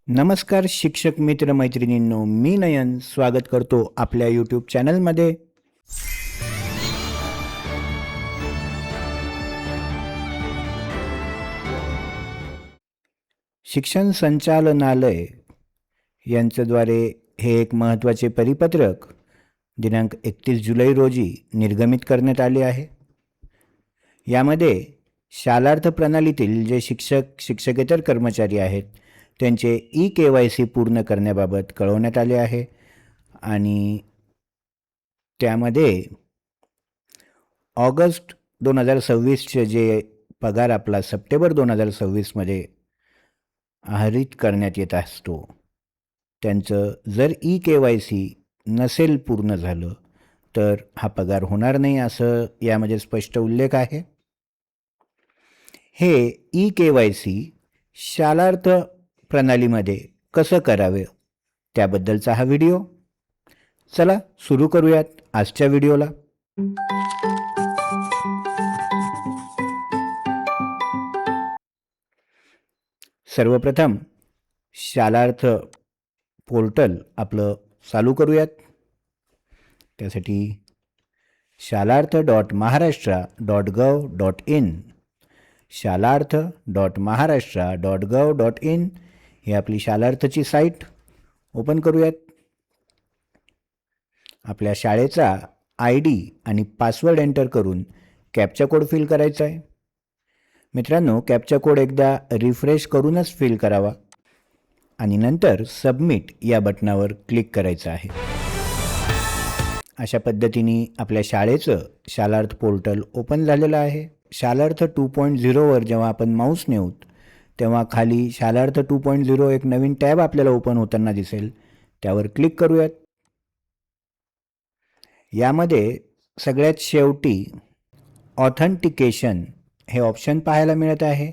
नमस्कार शिक्षक मित्र मैत्रिणींनो, मी नयन स्वागत करतो आपल्या यूट्यूब चॅनलमध्ये. शिक्षण संचालनालय यांच्याद्वारे हे एक महत्त्वाचे परिपत्रक दिनांक 31 जुलै रोजी निर्गमित करण्यात आले आहे. यामध्ये शालार्थ प्रणालीतील जे शिक्षक शिक्षकेतर कर्मचारी आहेत त्यांचे KYC पूर्ण करण्याबाबत कळवण्यात आले आहे. आणि त्यामध्ये ऑगस्ट 2026चे जे पगार आपला सप्टेंबर 2026मध्ये आहरित करण्यात येत असतो त्यांचं जर KYC नसेल पूर्ण झालं तर हा पगार होणार नाही असं यामध्ये स्पष्ट उल्लेख आहे. हे KYC शालार्थ प्रणालीमध्ये कसं करावे त्याबद्दलचा हा व्हिडिओ. चला सुरू करूयात आजच्या व्हिडिओला. सर्वप्रथम शालार्थ पोर्टल आपलं चालू करूयात. त्यासाठी shalarth.maharashtra.gov.in shalarth.maharashtra.gov.in ही आपली शालार्थची साईट ओपन करूयात. आपल्या शाळेचा ID आणि पासवर्ड एंटर करून कॅप्चा कोड फिल करायचा आहे. मित्रांनो, कॅप्चा कोड एकदा रिफ्रेश करूनच फिल करावा आणि नंतर सबमिट या बटनावर क्लिक करायचं आहे. अशा पद्धतीने आपल्या शाळेचं शालार्थ पोर्टल ओपन झालेलं आहे. शालार्थ 2.0वर जेव्हा आपण माऊस नेऊ तेव्हा खाली शालार्थ 2.0 एक नवीन टॅब आपल्याला ओपन होताना दिसेल. त्यावर क्लिक करूयात. यामध्ये सगळ्यात शेवटी ऑथेंटिकेशन हे ऑप्शन पाहायला मिळत आहे.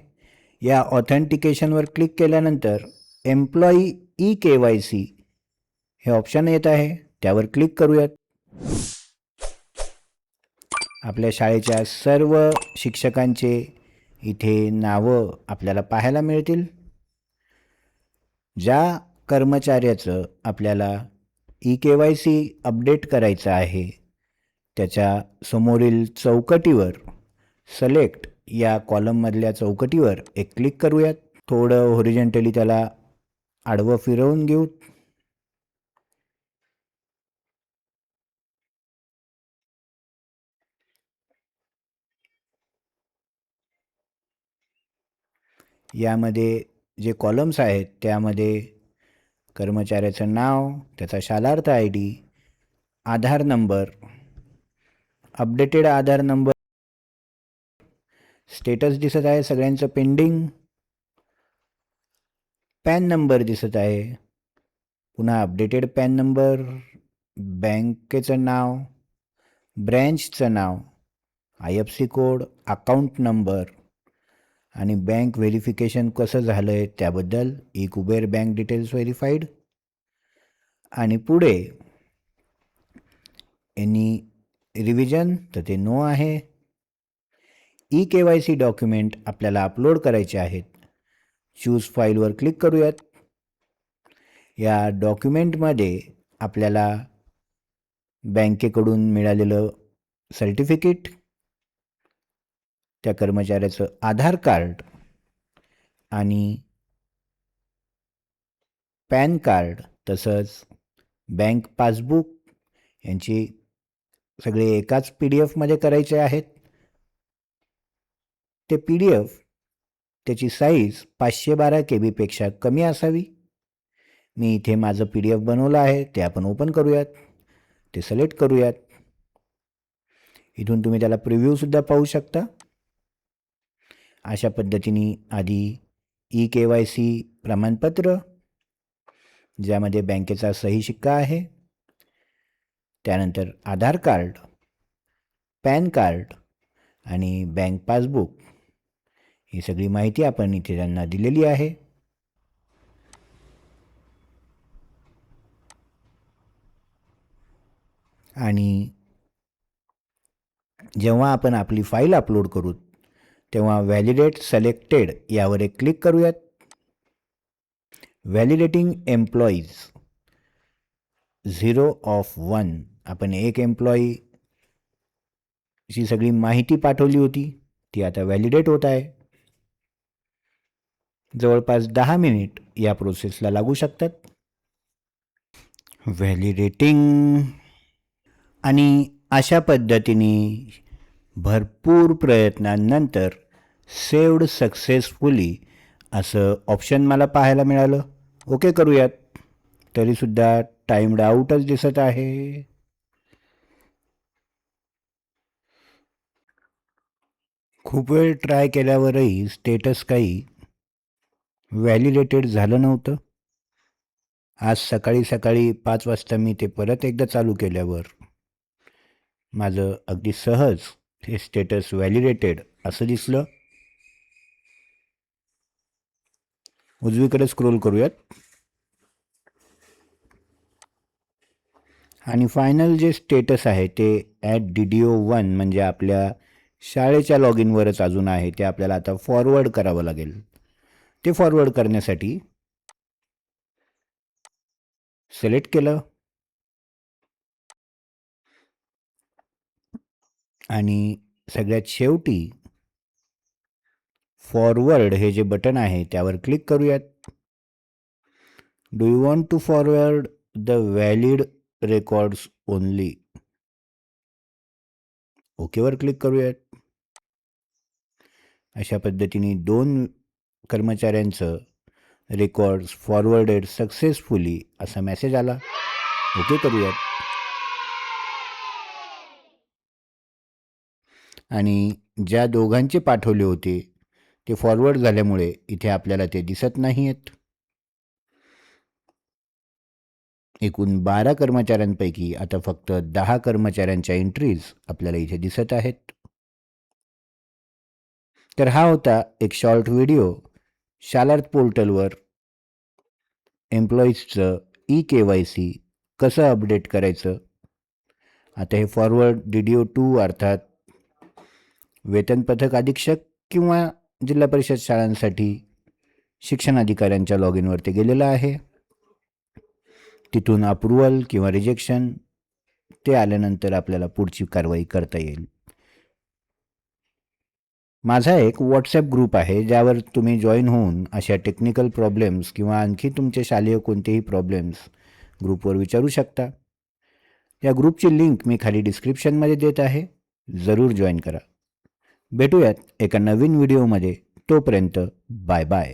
या ऑथेंटिकेशनवर क्लिक केल्यानंतर एम्प्लॉई KYC हे ऑप्शन येत आहे. त्यावर क्लिक करूयात. आपल्या शाळेच्या सर्व शिक्षकांचे इथे नावं आपल्याला पाहायला मिळतील. ज्या कर्मचाऱ्याचं आपल्याला KYC अपडेट करायचं आहे त्याच्या समोरील चौकटीवर सिलेक्ट या कॉलममधल्या चौकटीवर एक क्लिक करूयात. थोडं हॉरिझॉन्टली त्याला आडवं फिरवून घेऊ. यामध्ये जे कॉलम्स आहेत त्यामध्ये कर्मचाऱ्याचं नाव, त्याचा शालार्थ ID, आधार नंबर, अपडेटेड आधार नंबर, स्टेटस दिसत आहे सगळ्यांचं पेंडिंग, पॅन नंबर दिसत आहे, पुन्हा अपडेटेड पॅन नंबर, बँकेचं नाव, ब्रँचचं नाव, IFSC कोड, अकाउंट नंबर आणि बँक व्हेरिफिकेशन कसं झालं आहे त्याबद्दल कुबेर बँक डिटेल्स व्हेरीफाईड. आणि पुढे एनी रिव्हिजन तर ते नो आहे. KYC डॉक्युमेंट आपल्याला अपलोड करायचे आहेत. चूज फाईलवर क्लिक करूयात. या डॉक्युमेंटमध्ये आपल्याला बँकेकडून मिळालेलं सर्टिफिकेट, त्या कर्मचाऱ्याचं आधार कार्ड आणि पॅन कार्ड तसंच बँक पासबुक यांची सगळे एकाच PDF करायचे आहेत. ते PDF त्याची साईज 512 KB पेक्षा कमी असावी. मी इथे माझं PDF बनवलं आहे ते आपण ओपन करूयात. ते सिलेक्ट करूयात. इथून तुम्ही त्याला प्रिव्ह्यूसुद्धा पाहू शकता. अशा पद्धतीने आधी KYC प्रमाणपत्र ज्यामध्ये बँकेचा सही शिक्का आहे, त्यानंतर आधार कार्ड, पॅन कार्ड आणि बँक पासबुक ही सगळी माहिती आपण इथे त्यांना दिलेली आहे. आणि जेव्हा आपण आपली फाईल अपलोड करू तेव्हा व्हॅलिडेट सिलेक्टेड यावर एक क्लिक करूयात. व्हॅलिडेटिंग एम्प्लॉईज 0 of 1. आपण एक एम्प्लॉईची सगळी माहिती पाठवली होती, ती आता व्हॅलिडेट होत आहे. जवळपास 10 मिनिट या प्रोसेसला लागू शकतात. व्हॅलिडेटिंग. आणि अशा पद्धतीने भरपूर प्रयत्नांनंतर सेव्ड सक्सेसफुली असं ऑप्शन मला पाहायला मिळालं. ओके करूयात. तरीसुद्धा टाइम्ड आउटच दिसत आहे. खूप वेळ ट्राय केल्यावरही स्टेटस काही व्हॅलिडेटेड झालं नव्हतं. आज सकाळी 5 वाजता मी ते परत एकदा चालू केल्यावर माझं अगदी सहज हे स्टेटस व्हॅलिडेटेड असं दिसलं. उजवीकडे स्क्रोल करूयात. आणि फायनल जे स्टेटस आहे ते @DDO1 म्हणजे आपल्या शाळेच्या लॉग इनवरच अजून आहे. ते आपल्याला आता फॉरवर्ड करावं लागेल. ते फॉरवर्ड करण्यासाठी सिलेक्ट केलं आणि सगळ्यात शेवटी फॉरवर्ड हे जे बटन आहे त्यावर क्लिक करूयात. Do you want to forward the valid records only. ओकेवर क्लिक करूयात. अशा पद्धतीने 2 कर्मचाऱ्यांचं रेकॉर्ड्स फॉरवर्डेड सक्सेसफुली असा मेसेज आला. ओके करूयात. आणि ज्या दोघांचे पाठवले होते ते फॉरवर्ड झाल्यामुळे इथे आपल्याला ते दिसत नाही आहेत. एकूण 12 कर्मचाऱ्यांपैकी आता फक्त 10 कर्मचाऱ्यांच्या एंट्रीज आपल्याला इथे दिसत आहेत. तर हा होता एक शॉर्ट व्हिडिओ शालार्थ पोर्टलवर एम्प्लॉईजचं eKYC कसं अपडेट करायचं. आता हे फॉरवर्ड DDO2 अर्थात वेतन पथक अधीक्षक किंवा जिल्हा परिषद शाळांसाठी शिक्षण अधिकाऱ्यांच्या लॉग इनवरती गेलेलं आहे. तिथून अप्रुव्हल किंवा रिजेक्शन ते आल्यानंतर आपल्याला पुढची कारवाई करता येईल. माझा एक व्हॉट्सॲप ग्रुप आहे ज्यावर तुम्ही जॉईन होऊन अशा टेक्निकल प्रॉब्लेम्स किंवा आणखी तुमचे शालेय कोणतेही प्रॉब्लेम्स ग्रुपवर विचारू शकता. या ग्रुपची लिंक मी खाली डिस्क्रिप्शनमध्ये देत आहे. जरूर जॉईन करा. भेटूयात एका नवीन व्हिडिओमध्ये. तोपर्यंत बाय बाय.